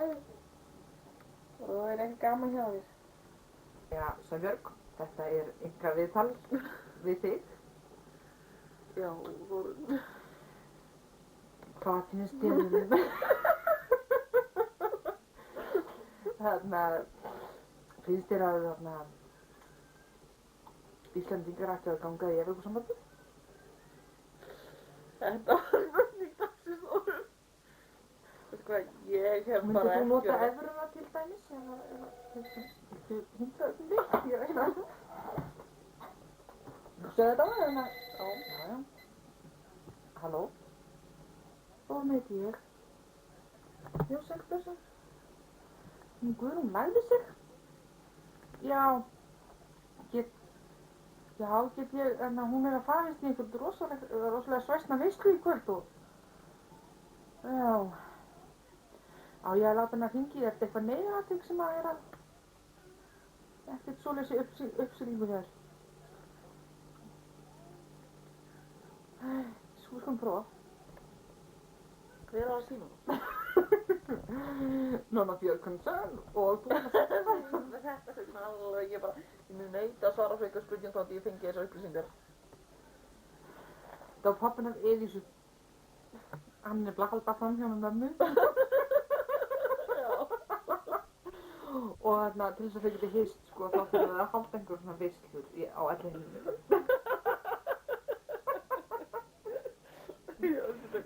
Og það ekki gaman hjá þér. Já, Sveinbjörg, þetta ykkar viðtal við þig. Já, Þórunn. Hvað finnst þér finnst þér að Íslendingar ættu að ganga í Evrópusambandið? Þetta var spurning dagsins, Þórunn. Veistu hvað, ég hef bara Myndir þú ekki nota evruna til dæmis? Viltu hindra þessum leik? Ég reyna. Hugsaðu þetta á það? Já. Halló? Þórunn heiti ég. Jósefsson. Guðrún lagði sig. Já, get ég, hún að fara í einhvern rosalega svæsna veislu í kvöld og já, ég að láta henni að hringi eftir eitthvað neyðaratvik sem að ekkert svoleiðis uppsiglingu hér. Svo skulum prófa. Hver á að síma það? Nonna Björgvinsson og búin að setja það. Þetta fyrir alveg, ég mun neita að svara fyrir eitthvað spurning þátt ég fengi þessar upplýsingar. Það var pappin af Elísu. Hann nefnilega halda fram hjá með mömmu. Já. Og þarna, til þess að þau geti hist, sko, þá þurfa það að halda einhver svona veislur á elliheimilinu.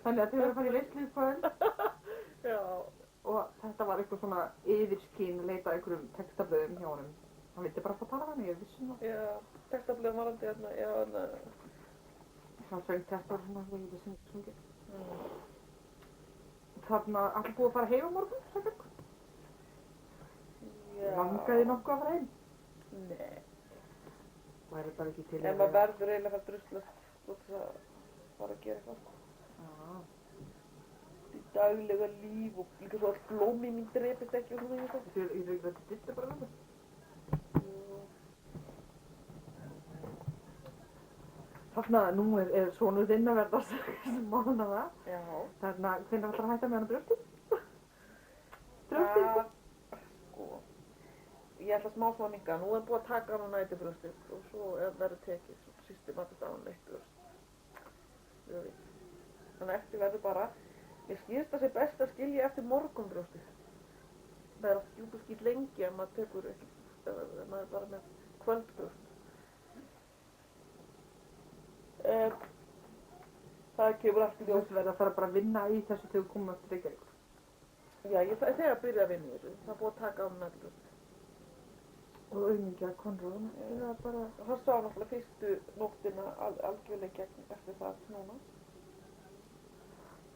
Þannig að þau verður að fara í veislu í kvöld. Já. Og þetta var eitthvað svona yfirskyn að leita einhverjum textablöðum hjá honum. Hann vildi bara fá að tala við mig, ég vissum það. Já, textablöðum varandi hérna, já, hérna. Hann söng textar og svona, ég veit sem sungið. Þarna, allir búið að fara heim á morgun, Sveinbjörg? Já. Langaði nokkuð að fara heim? Nei. Væri bara ekki til En maður verður eiginlega að fara druslast út þess að fara að gera eitthvað. Já. Í daglega líf og líka svo allt blómi mín drepist ekki og svona í þetta. Ég þau ekki að þetta bara með. Þarna, nú er sonur þinn að verða mánaða. Já. Þarna, hvernig ætlar að hætta með hann að brjósti? Sko, ég ætla smá að minka. Nú er búið að taka hann á nætubrjóstið og svo verður tekið systematiskt á hann eitt brjóst. Þannig eftir verður bara, ég skýrst að sé best að skilja eftir morgunbrjóstið. Það er oft djúpu skýt lengi að maður tekur ekki, maður er bara með kvöldbrjóst. Það kemur allt í ljós. Þú verður að fara bara að vinna í þessu þegar þú komum eftir Reykjavík. Já, ég þegar að byrja að vinna í þessu. Það er búið að taka á hann nætubrjóstið. Og auðmingja Konráð, það er bara... Það sá náttúrulega fyrstu nóttina algjörlega gegn eftir það núna.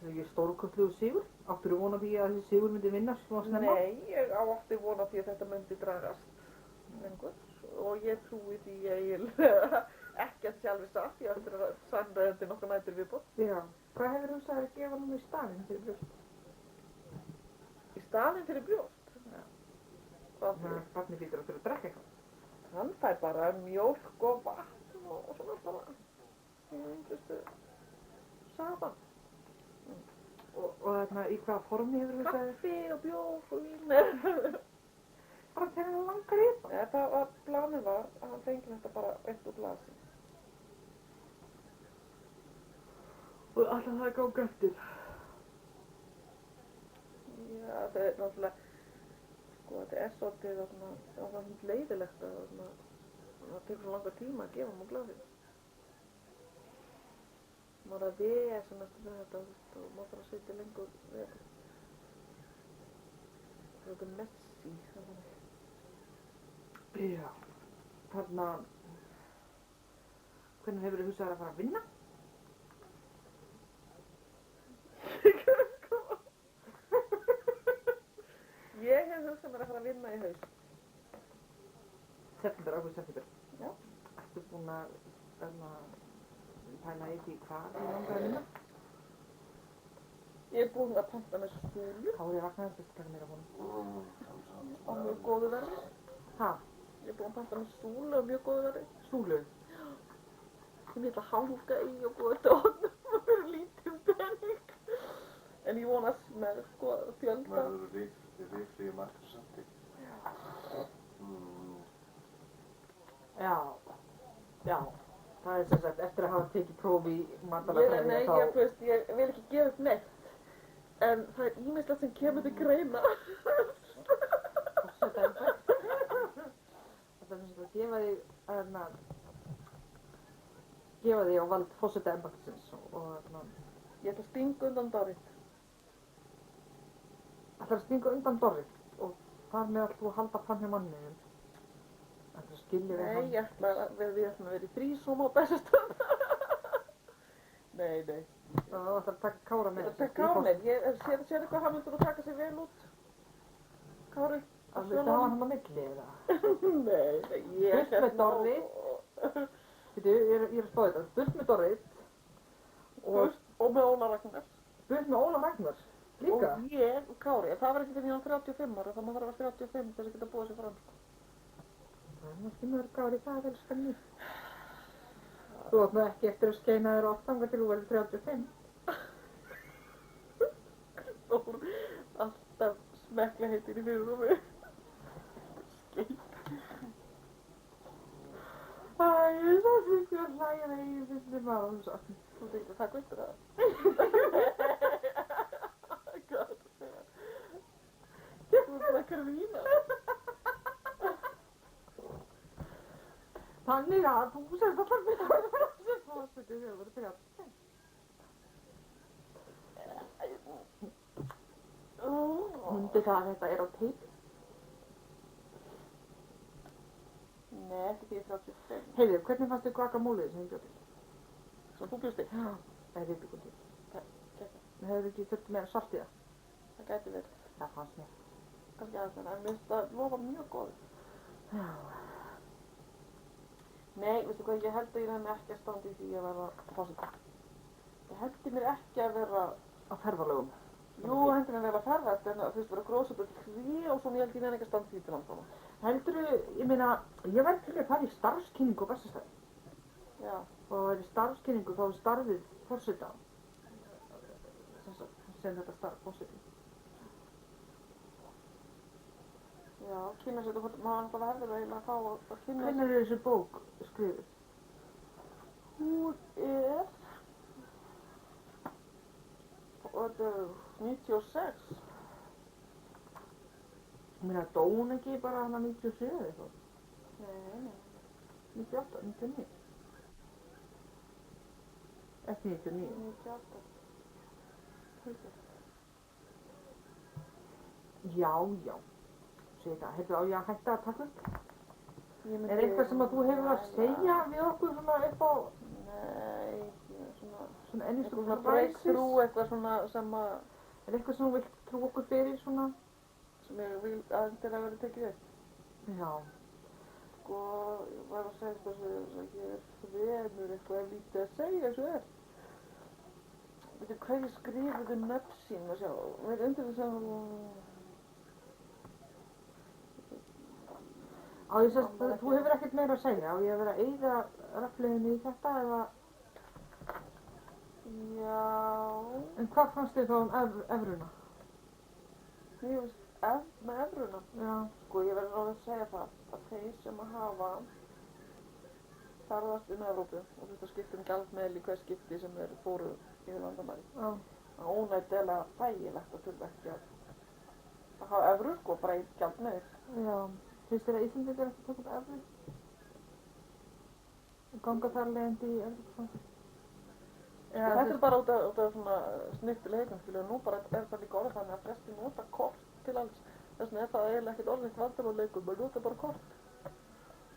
Það er ekki stórkostlegur sigur. Áttirðu von á því að þessi sigur myndi vinna svona snemma? Nei, ég átti von á því að þetta myndi dragast lengur og ég trúi því eiginlega ekkert sjálfur satt. Ég ætti að sanda þetta nokkuð nætur viðbót. Já. Hvað hefur þú sagði að gefa núna í staðinn fyrir brjóst? Í staðinn fyrir brjóst? Já. Hvað Það fyrir? er barnið fyrir að drekka eitthvað. Hann fær bara mjólk og vatn og svona bara yngustu saman. Og þarna, í hvaða formi hefur þú sagði? Kaffi og bjór og vín. Bara þegar hann langar í þetta. Nei, það var, planið var að hann fengi þetta bara eitt úr glasi. Og alltaf það er ganga eftir. Já, það er náttúrulega, sko, þetta er svolítið þarna, það var svona leiðilegt að þarna, það tekur svo langa tíma að gefa hann úr glasið. Maður að vesenast með þetta, þú veist, og maður þarf að setja lengur við þetta. Þetta er messi, þannig. Já. Þarna, hvernig hefur þú hugsað að fara að vinna? Ég hef hugsað mér að fara að vinna í haust. September, ágúst, september. Já. Ertu búin að pæla í því hvað þú langar að vinna? Ég er búin að panta með súlu Kári vaknaði fyrst að taka mér á honum. á mjög góðu verði. Ha? Ég er búin að panta með súlu á mjög góðu verði. Súlu? Hún ætla að hanga í og búið þetta honum og fyrir lítið pening. En ég vonast með sko fjölda. Verður rifri í Microsofti. Já, já. Það er sem sagt eftir að hafa tekið próf í Nei, matarlæknafræði þú veist, ég vil ekki gefa upp neitt. En það er ýmislegt sem kemur til greina. Forsetaembætt. Það er sem sagt að gefa því á vald forsetaembættisins og Ég ætla að stinga undan Dorrit. ætlar að stinga undan Dorrit og þar með ætlar þú að halda fram hjá manninum. Ætlar að skilja við hann. Nei, ég ætla að við ætlum að vera í þrísóm á Bessastöðum. Nei. Það ætlar að taka Kára með. Ég ætla að taka Kára með. Ég sér eitthvað hann myndur að taka sig vel út. Kári. Það viltu hafa hann á milli eða? Nei, ég Burt með Dorrit. Ég er að spá þetta. Burt með Dorrit. Og með Óla Ragnar. Burt með Óla Ragnar. Líka? Og ég og Kári. Það var ekki fyrir hann 35 ára. Það má vera 35 þess að geta búið sér fram. Það er ekki mörg ári það vel spenni. Þú átt nú ekki eftir að skeina þér oft þangað til þú verður 35. Stór, alltaf smekla heitir í fyrirrúmi. Skein. Æ, ég er svo svikið að hlæja þegar ég finnst þér maður og svo. Þú þykir að taka undir það? Hvað er það að segja? Þú drekkar vína. Þannig að þú sérst alltaf með það sem fórsetið þegar þú verður 35. Myndi það að þetta er á teipi? Nei, ekki því 35. Heiður, hvernig fannst þér guacamole sem ég bjóð til? Svo þú bjóst þig? Já, það er við byggjum til. Við hefum ekki þurft meira salt í það. Það gæti verið. Það fannst mér. Kannski aðeins en mér finnst það lofa mjög góð. Já. Nei, veistu hvað, ég held að ég reyni ekki að standa í því að vera fórseta. Ég hendi mér ekki að vera Á ferðalögum. Jú, hendi mér vel að ferðast en þú veist vera grósaböld hví og svona ég held ég reyni ekki að standa því til landsáma. Heldurðu, ég meina, ég væri til að fara í starfskynningu á Bessastöðum. Já. Og það væri starfskynningu þá er starfið fórseta. Sem þetta starf fórseti. Já, kynna sér þetta, maður náttúrulega hefði það eiginlega að fá að kynna sér. Hvernig er þessi bók skrifuð? Hún er, og þetta er 96. Ég meina, dó hún ekki bara hana 97 eða eitthvað? Nei. 98, 99? Ekki 99? 98. Já. Segir það, heyrðu á ég að hætta að taka upp? Er eitthvað sem að þú hefur að segja við okkur svona upp á... Nei, Svona ennist og svona breakthrough, eitthvað svona sem að... Er eitthvað sem þú vilt trú okkur fyrir svona? Sem ég vil aðeins til að vera tekið upp. Já. Sko, ég var að segja þessu að ég er fremur eitthvað lítið að segja þessu er. Veitu hverju skrifuðu nöfn sín og sjá, veit undir þess að... Á ég sérst, þú hefur ekkert meira að segja, á ég að vera að eyða rafleiðinni í þetta eða... Já... En hvað fannst þið þá evruna? Ég veist, með evruna? Já. Sko, ég verður alveg að segja það, að þeir sem að hafa ferðast Evrópu og þetta skiptir gjaldmiðil í hver skipti sem þeir fóru yfir landamæri. Já. Það er ónættilega þægilegt að þurfa ekki að hafa evru, sko, bara í gjaldmiðil. Já. Finnst þér að Íslandingar ekki taka upp evru? Og ganga þar leiðandi í Evrópusambandið? Þetta er bara út af svona snyrtilegum, skilur, nú bara er það líka orðið þannig að flestir nota kort til alls. Þess vegna er það eiginlega ekkert orðið vandamáleikum, maður nota bara kort.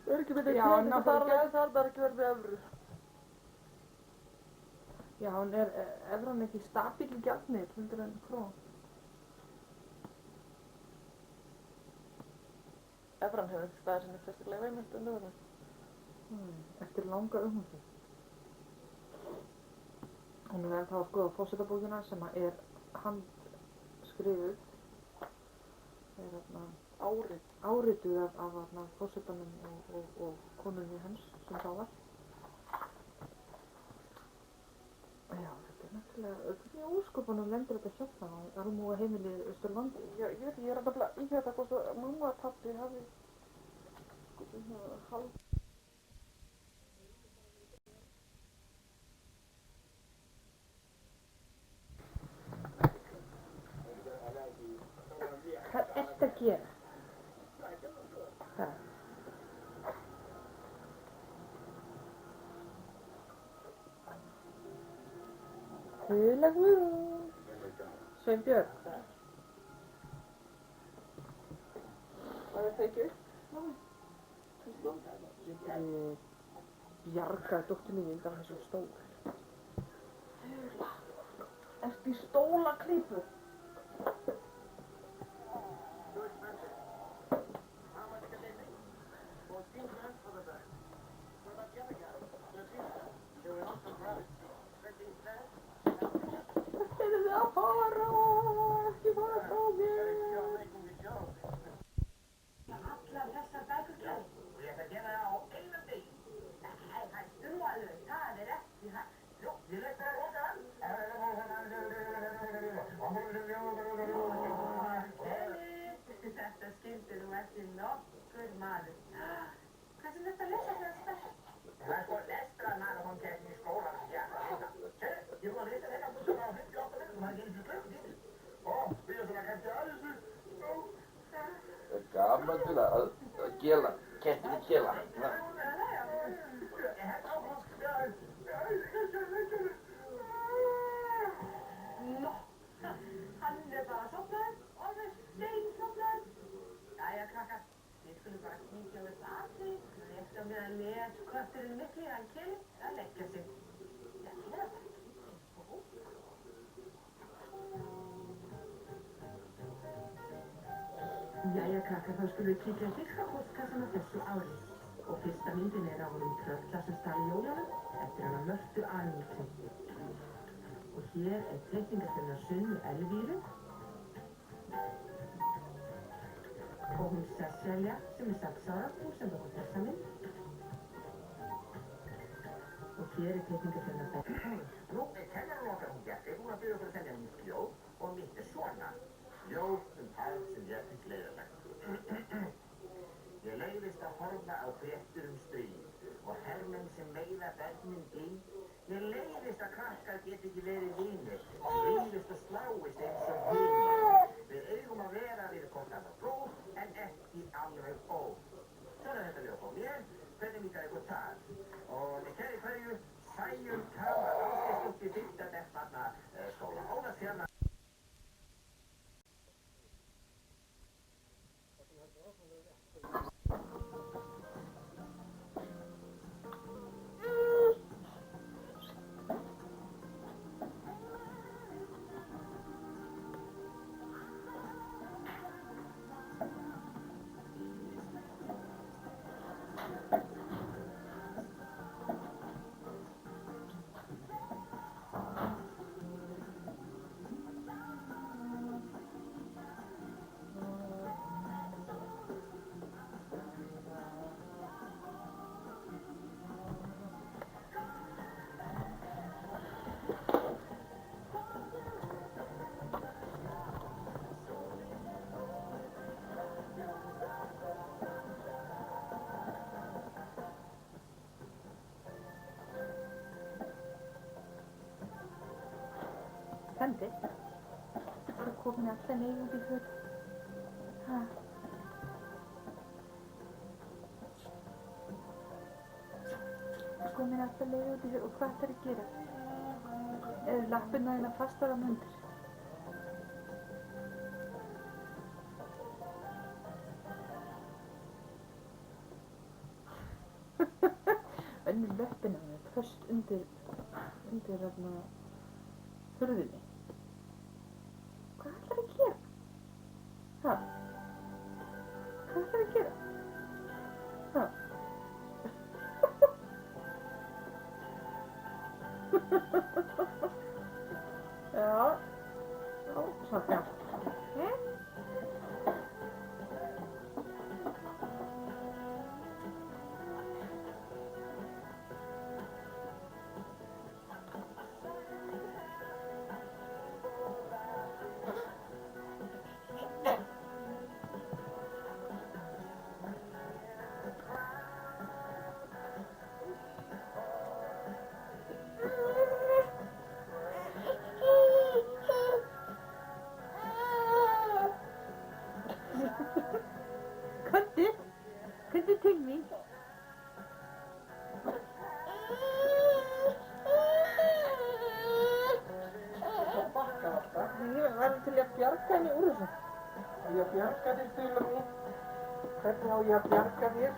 Það er ekki myndið kort, það þarf ekki verið með evru. Já, en evran ekki stabíl í gjaldmiðil, heldur en krón? Evran hefur ekki staðið sinni sérstaklega veimelt en löguna. Eftir langa umhverfi. Og nú er það að skoða fórsetabókina sem er handskrifuð. Það er árituð af fórsetanum og konunni hans sem þá var. Já, þetta er náttúrulega. Hvernig óskopunum lendir þetta hérna á Armúa heimili Austurlandi? Já, ég veit ekki, ég er nefnilega í þetta hvort að mamma og pappi hafi hálf... Hvað ertu að gera? Hvað? Hula Guðrún. Sveinbjörn. Það er það ekki upp. Bjargaði dóttur mín undan þessum stól. Þula, ertu í stólaklípu? Eruð þið að fara? Ekki fara frá mér. Allar þessar bækur kláð og ég ætla að gera það á einum degi. Nei, hættu nú alveg, það er ekki hægt. Jú, ég leik það að loka hann. Þetta skildi þú ekki nokkur maður. Hvað sem þetta lesa fyrir að spæða? Það er sko lestrarmarathonkeppni í skólanum, já. Ég er búin að lesa þetta búin á 58 minnum, það er ekki eins og klukkutími. Ó, við erum svona kannski aðeins. Það er gaman til að gela, kettinni gela. Nó, hann er bara sofnaður, alveg steinsofnaður. Jæja, krakkar, við skulum bara kíkja á þetta aðrið. Rétt á meðan leskötturinn mikli, hann kemur að leggja sig. Já, það er bara ekki. Jæja, krakkar, þá skulum við kíkja á fiskapóstkassan á þessu ári. Og fyrsta myndin er á honum trölla sem stal í jólunum eftir hana Mörtu Anítu. Og hér er teikningarfinnar Sunnu Elvíru og hún Sesselja sem er 6 ára, hún sem okkur þessa mynd. Og hér er teikningarfinnar Betty. Nú, kennarinn okkar hún Bjarti, hún að byrja okkur að sendja nýtt ljóð og mitt er svona. Ljóð það sem ég finnst leiðilegt. Ég leiðist að horfa á fréttur stríð og hermenn sem meiða börnin blíð. Ég leiðist að krakkar get ekki verið vinir, leiðist að sláist eins og hinir. Við eigum að vera við hvort annað góð en ekki alveg óð. Svona þetta ljóð frá mér, hvernig líkar ykkur það? Og með kæri hverju, Sæjun Kama Ásgeirsdóttir 5. bekk barnaskóla Ólafsfjarðar. Fendi. Þetta er bara komin alltaf leið út í föt. Ha. Komin alltaf leið út í föt. Og hvað ætlar að gera? Eru lappirnar þínar fastar á mundir? Önnur löppina er föst undir þarna hurðinni. Hvað ætlar að gera? Ha? Hvað ætlar að gera? Ha? Já. Já, svona. bjarga henni úr þessu? Á ég að bjarga þér, Stula mín? Hvernig á ég að bjarga þér?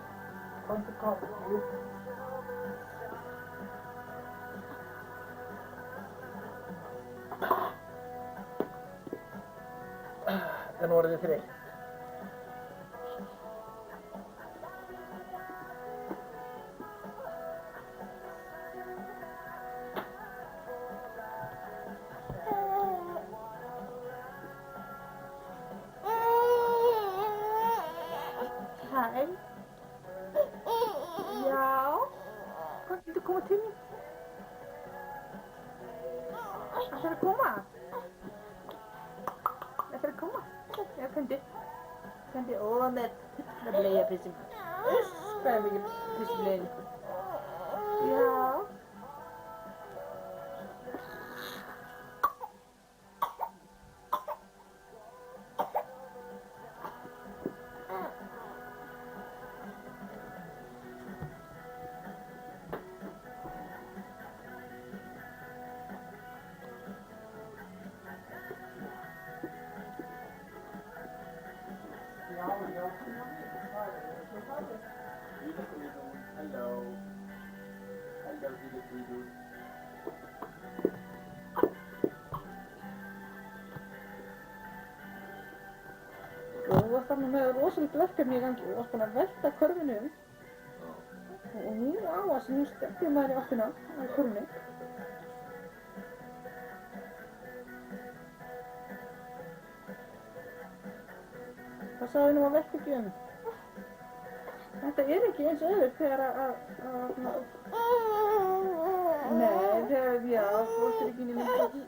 Komdu, komdu. Það er nú orðið þreytt. Hæ? Já? Hvað viltu koma til mín? Ætlarðu að koma? Ætlarðu að koma? Já, komdu. Komdu, nett. Það bleið að pissum. Hvað er mikið pissbleiðin? Já. Þú varst þarna með rosalegt verkefni í gangi. Þú varst búin að velta körfunni og nú á að sem nú stefnir maður í áttina á körfunni. Hvað sagði nú að velta ekki Þetta er ekki eins auðvitað þegar Nei, þegar, já, þú varst ekki inn í myndi.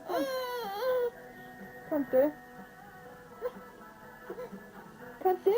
Komdu. Komdu.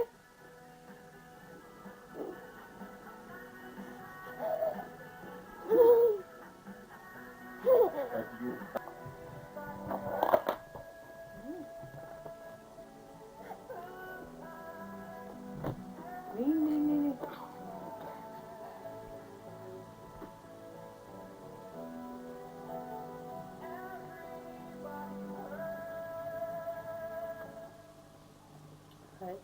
Nei. Hej.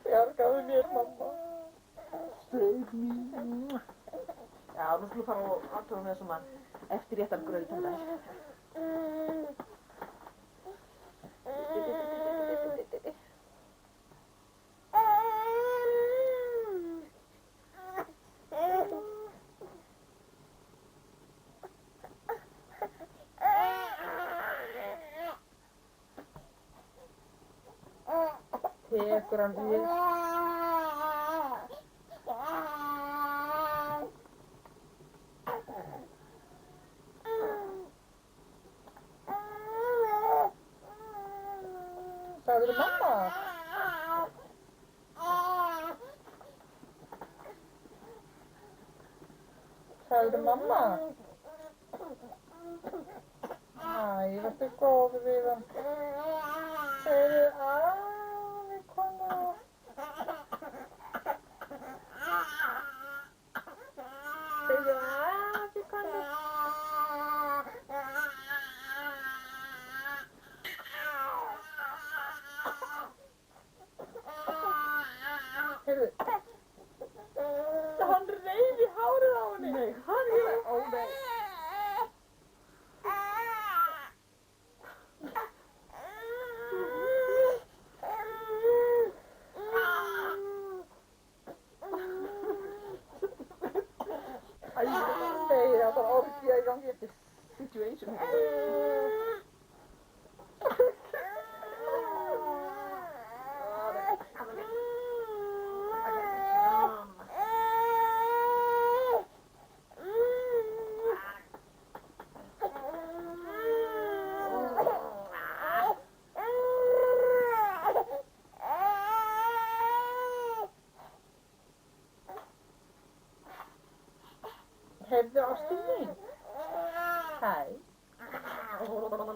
Bjargaðu mér, mamma. Save me. Já, nú skulum fara og athuga með svona eftirréttargraut hann þær. Tekur hann við. Sagðirðu mamma? Sagðirðu mamma? Æ, vertu góð við hann. Segðu afi, konu. Segðu afi, konu. Heyrðu. Hann reif í hárið á henni. Nei, hann er... Ó, nei.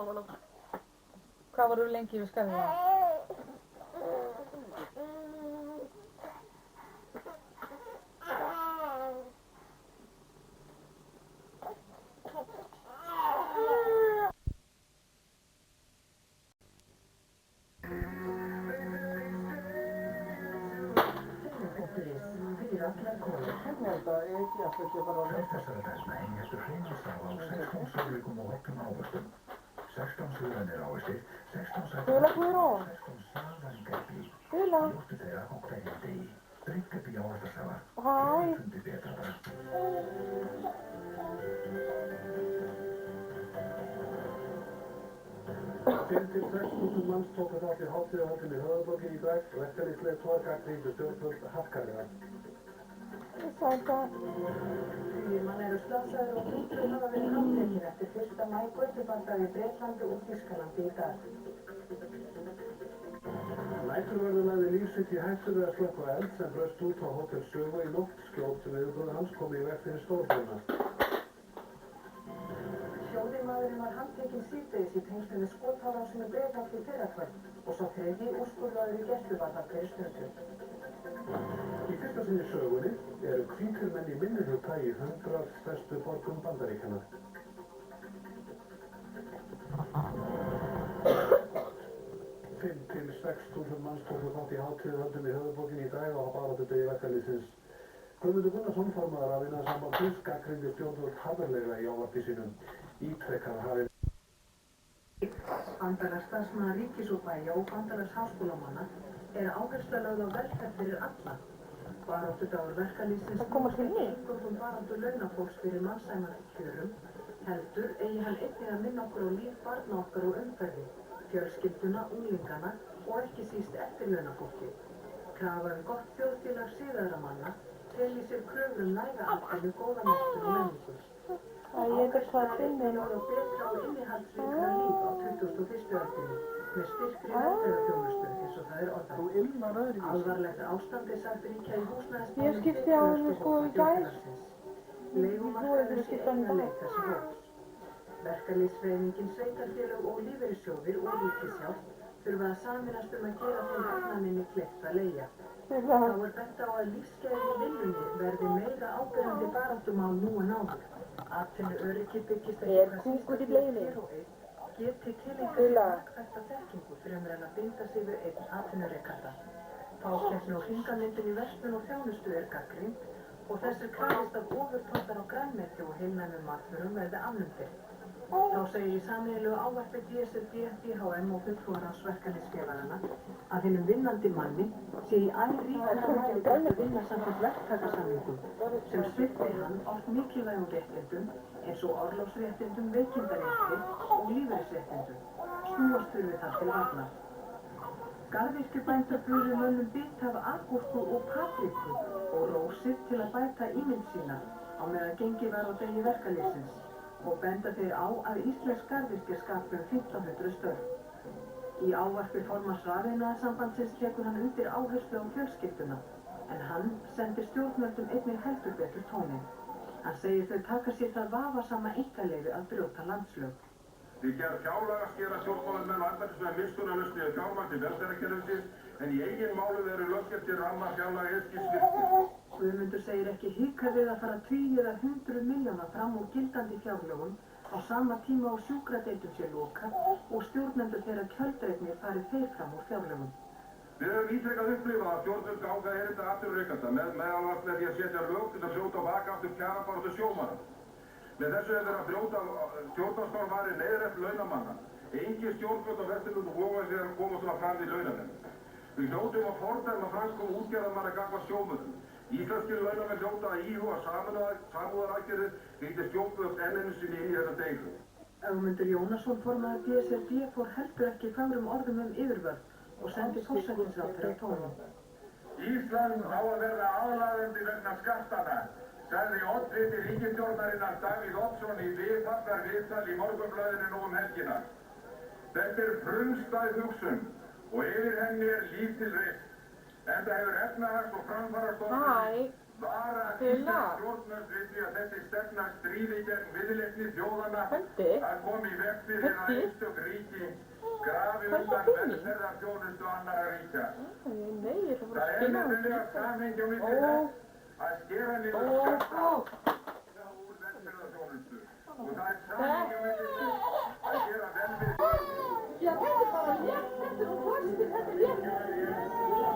gaman að. Hvað voru lengi við Skarðið? Þessara dæsna hengjastur hreinsaf á 16 sörleikum og hoppum ávöxtum, 16 suðrænir ávextir, 16 sættir, 16 safaríkæpli, ljóstu þeirra á hverjum degi, drikkæpli ávaxtasafa, fundi betra bragð. 5.000–6.000 manns tóku þátt í hátíðahöldinni í höfuðborginni í dag. Verkalýðsleiðtogar gagnrýndu stjórnvöld harkalega. Tugir manna eru slasaðir og hundruð hafa verið handteknir eftir 1. maí götubardaga í Bretlandi og Þýskalandi í dag. Næturvörður lagði líf sitt í hættu við að slökkva eld sem braust út á Hótel Sögu í nótt. Skjót viðbrögð hans kom í veg fyrir stórbruna. Sjóðirmaðurinn var handtekinn síðdegis í tengslum við skotárásina í Bretlandi í fyrrakvöld og sá þriðji úrskurðaður í gæsluvarðhald fyrir stundu. Í fyrsta sinn í sögunni eru hvítir menn í minnihluta í 100 stærstu borgum Bandaríkjanna. 5.000–6.000 manns tóku þátt í hátíðahöldinni í höfuðborginni í dag á baráttudegi verkalýðsins. Guðmundur Gunnarsson, formaður Rafiðnaðarsambandsins, gagnrýndi stjórnvöld harðarlega í ávarpi sínu. Ítrekað hafi Bandalags starfsmanna ríkis og bæja og bandalags háskólamanna er áhersla lögð á velferð fyrir alla. Baráttudagur verkalýðsins eingöngu baráttu launafólks fyrir mannsæmandi kjörum, heldur eigi hann einnig að minna okkur á líf barna okkar og umhverfi, fjölskylduna, unglingana og ekki síst eftirlaunafólki. Krafa gott þjóðfélag siðaðra manna feli sér kröfur næga afkvæmi góða menntun og menningu. Áhersla er einnig lögð á betra og innihaldsríkara líf á 21. öldinni með styrkri velferðarþjónustu eins og það er orðað. Alvarlegt ástand er sagt ríkja í húsnæðismálum þjóðfélagsins. Leigumarkaður sé eina leið þessi hóps. Verkalýðshreyfingin, sveitarfélög og lífeyrissjóðir og ríkissjálf þurfa að sameinast að gera þeim efnaminni kleift að leigja. Þá er bent á að lífsgæði í vinnunni verði meira áberandi baráttumál nú en áður. Atvinnuöryggi byggist ekki hvað síst að því hér og einn geti tileinkað sér margþætta þekkingu fremur en að binda sig við einn atvinnurekanda. Fákeppni og hringamyndun í verslun og þjónustu er gagnrýnd og þess er krafist að ofurtollar á grænmeti og heilnæmum matvörum verði afnumdir. Þá segir í sameiginlegu ávarpi DSRB, DHM og fulltrúarans verkalýðsfélaganna að hinum vinnandi manni sé í æ ríkara mæli gert að vinna samkvæmt verktakasamningum sem sviptir hann oft mikilvægum réttindum eins og orlofsréttindum, veikindarétti og lífeyrisréttindum. Snúast þurfi þar til varnar. Garðyrkjubændur buðu mönnum bit af agúrku og papriku og rósir til að bæta ímynd sína á meðan gengið var á degi verkalýðsins og benda þeir á að íslensk garðyrkja skapi 1500 störf. Í ávarpi formanns Rafiðnaðarsambandsins tekur hann undir áherslu á fjölskylduna en hann sendir stjórnvöldum einnig heldur betur tóninn. Hann segir þau taka sér það vafasama einkaleyfi að brjóta landslög. Við gerum fjárlaga skera stjórnmálamenn og embættismenn miskunnarlaust niður fjármagn til velferðarkerfisins en í eigin málum eru löggeftir ramma fjárlaga einskis virki. Guðmundur segir ekki hika við að fara tugi eða 100 milljóna fram úr gildandi fjárlögum á sama tíma og sjúkradeildum sé lokað og stjórnendur þeirra kjöldreignir fari þeir fram úr fjárlögum. Við höfum ítrekað upplifað að stjórnvöld ganga erinda atvinnurekanda meðal annars með því að setja lög til að brjóta vakaftur kjarabaráttu sjómanna. Með þessu er verið að brjóta stjórnarskrárvarin neyðrætt launamanna. Engin stjórnvöld á Vesturlund og voga sér að koma svona fram við launamenn. Við hljótum að fordæma framkomu útgerðarmanna gagnvart sjómönnum. Íslenskir launamenn hljóta að íhuga samúðaraðgerðir vildi stjórnvöld enn einu sinni inn í þessa deilu. Ögmundur Jónasson, formaður DSRB, fór heldur ekki fagrum orðum yfirvörð og sendi forsætisráðherra tóninn. Ísland á að verða aðlaðandi vegna skattana, sagði oddviti ríkisstjórnarinnar Davíð Oddsson í viðtal í Morgunblaðinu nú helgina. Þetta er frumstæð hugsun og yfir henni er lítil reisn. Enda hefur efnahags- og framfarastofnun Vara Lilla. íslensk stjórnvöld við því að þessi stefna stríði gegn viðleitni þjóðanna Höddi. að koma í veg fyrir að Höddi. einstök ríki grafi Hvað er undan það fyrir? velferðarþjónustu annarra ríkja. Nei, ég ætla bara Það að er skilja nefnilega samhengi á milli þess að skera niður skatta úr velferðarþjónustu og það er samhengi á milli þess að gera vel við Já, þetta er bara létt, þetta er plastik, þetta er létt.